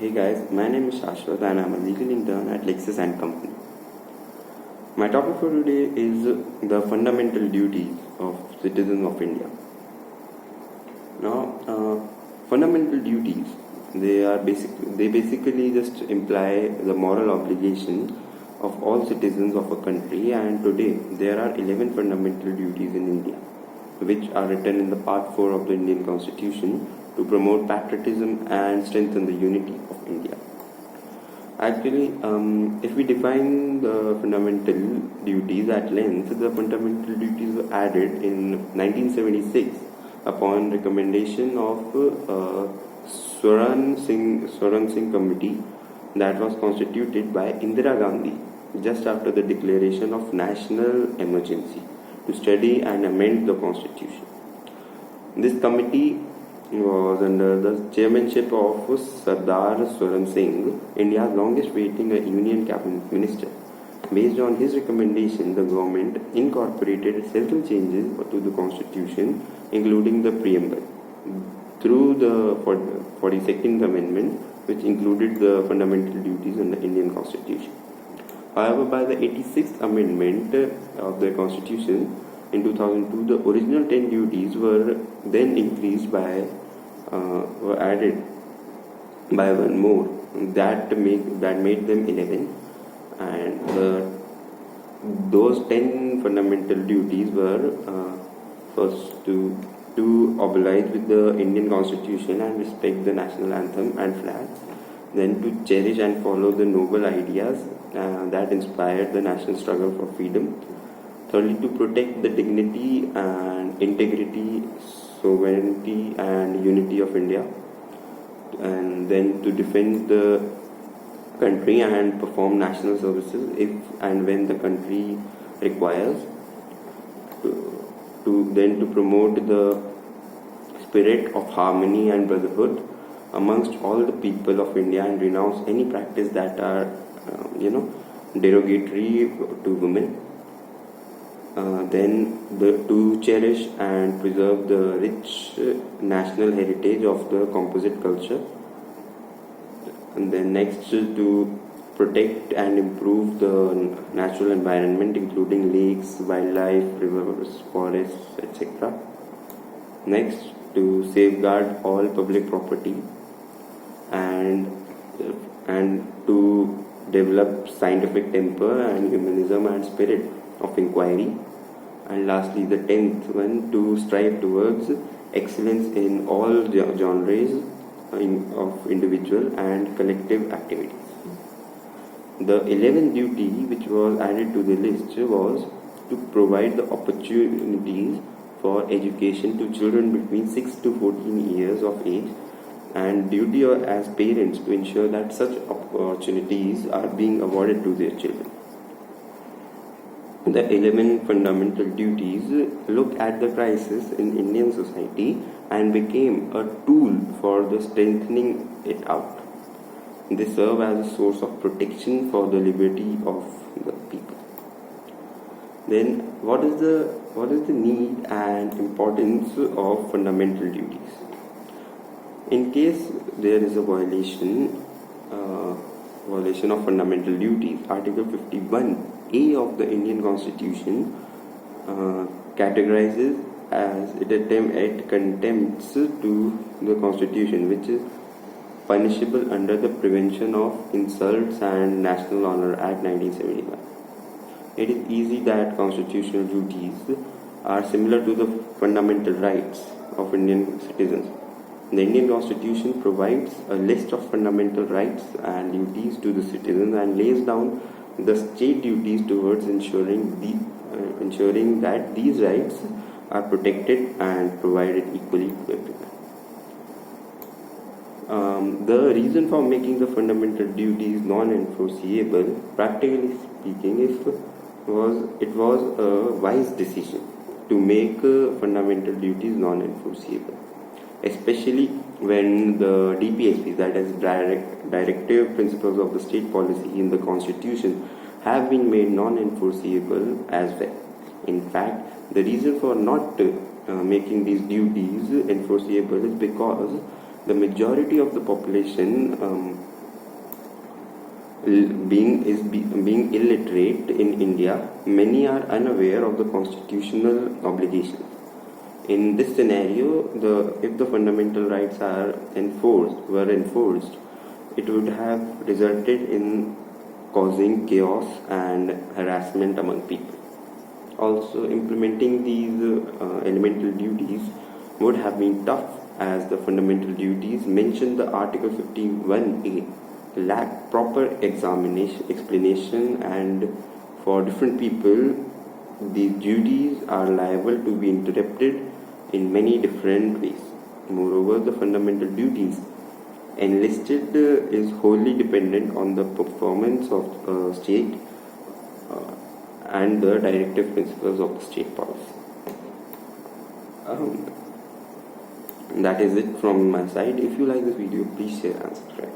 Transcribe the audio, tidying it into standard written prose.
Hey guys, my name is Shashwat and I'm a legal intern at LEXIS and Company. My topic for today is the fundamental duties of citizens of India. Now, fundamental duties, they basically just imply the moral obligation of all citizens of a country, and today there are 11 fundamental duties in India, which are written in the Part 4 of the Indian Constitution to promote patriotism and strengthen the unity of India. Actually, if we define the fundamental duties at length, the fundamental duties were added in 1976 upon recommendation of Swaran Singh Committee that was constituted by Indira Gandhi just after the declaration of national emergency to study and amend the constitution. This committee was under the chairmanship of Sardar Swaran Singh, India's longest waiting Union Cabinet Minister. Based on his recommendation, the government incorporated several changes to the constitution, including the preamble, through the 42nd Amendment, which included the fundamental duties in the Indian Constitution. However, by the 86th Amendment of the Constitution in 2002, the original 10 duties were then increased were added by one more that made them 11, and those 10 fundamental duties were first to oblige with the Indian Constitution and respect the national anthem and flag, then to cherish and follow the noble ideas that inspired the national struggle for freedom. Thirdly, to protect the dignity and integrity, sovereignty and unity of India. And then to defend the country and perform national services if and when the country requires. To promote the spirit of harmony and brotherhood amongst all the people of India and renounce any practice that are derogatory to women. To cherish and preserve the rich national heritage of the composite culture. And then next, to protect and improve the natural environment, including lakes, wildlife, rivers, forests, etc. Next, to safeguard all public property and to develop scientific temper and humanism and spirit of inquiry. And lastly, the 10th one, to strive towards excellence in all genres of individual and collective activities. The 11th duty which was added to the list was to provide the opportunities for education to children between 6 to 14 years of age, and duty as parents to ensure that such opportunities are being awarded to their children. The 11 fundamental duties look at the crisis in Indian society and became a tool for the strengthening it out. They serve as a source of protection for the liberty of the people. Then, what is the need and importance of fundamental duties? In case there is a violation of fundamental duties, Article 51A of the Indian Constitution categorizes as it contempts to the Constitution, which is punishable under the Prevention of Insults and National Honor Act 1971. It is easy that constitutional duties are similar to the fundamental rights of Indian citizens. The Indian Constitution provides a list of fundamental rights and duties to the citizens and lays down the state duties towards ensuring that these rights are protected and provided equally to everyone. The reason for making the fundamental duties non-enforceable, practically speaking, it was a wise decision to make fundamental duties non-enforceable, especially when the DPSPs, that is Directive Principles of the State Policy in the Constitution, have been made non-enforceable as well. In fact, the reason for not making these duties enforceable is because the majority of the population being illiterate in India, many are unaware of the constitutional obligations. In this scenario, if the fundamental rights were enforced, it would have resulted in causing chaos and harassment among people. Also, implementing these elemental duties would have been tough, as the fundamental duties mentioned the Article 51A lack proper explanation, and for different people these duties are liable to be interpreted in many different ways. Moreover, the fundamental duties enlisted is wholly dependent on the performance of state and the directive principles of the state policy. That is it from my side. If you like this video, please share and subscribe.